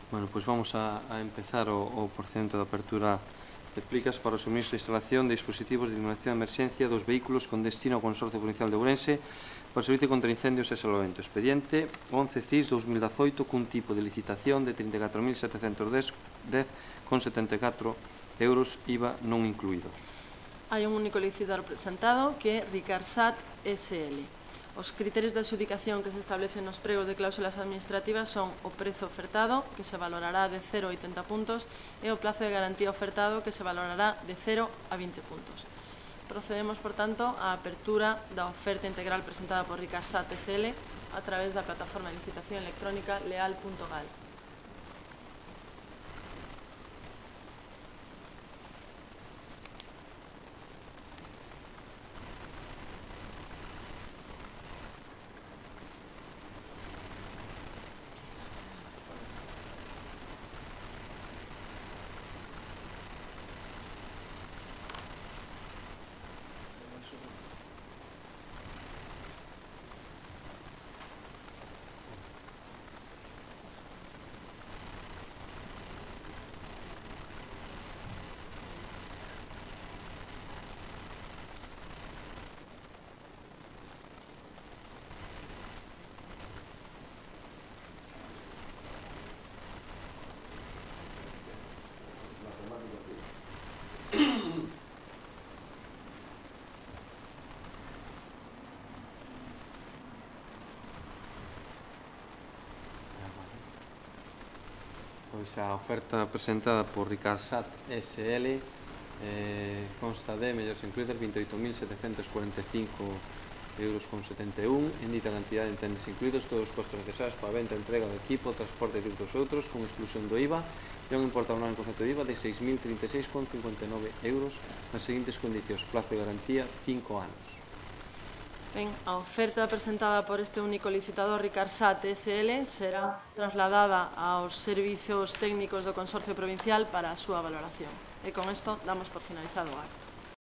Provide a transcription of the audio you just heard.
Bueno, pois vamos a empezar o procedimento de apertura de plicas para o suministro e instalación de dispositivos de iluminación de emerxencia dos vehículos con destino ao Consorcio Provincial de Ourense para o Servicio contra Incendios e Salvamento. Expediente 11 CIS 2018 cun tipo de licitación de 34.710,74 euros IVA non incluído. Hai un único licitador presentado que é Ricarsat SL. Os criterios de adxudicación que se establecen nos pregos de cláusulas administrativas son o prezo ofertado, que se valorará de 0 a 80 puntos, e o plazo de garantía ofertado, que se valorará de 0 a 20 puntos. Procedemos, por tanto, á apertura da oferta integral presentada por Ricarsat SL a través da plataforma de licitación electrónica leal.gal. Pois a oferta presentada por Ricarsat SL consta de mellores incluídas 28.745,71 euros, indita a cantidad de entendes incluídos, todos os costos necesarios para a venta, entrega do equipo, transporte de outros outros, con exclusión do IVA, e un importe anual en concepto de IVA de 6.036,59 euros nas seguintes condicións: plazo de garantía 5 anos. Ben, a oferta presentada por este único licitador Ricarsat SL será trasladada aos servizos técnicos do Consorcio Provincial para a súa valoración. E con isto damos por finalizado o acto.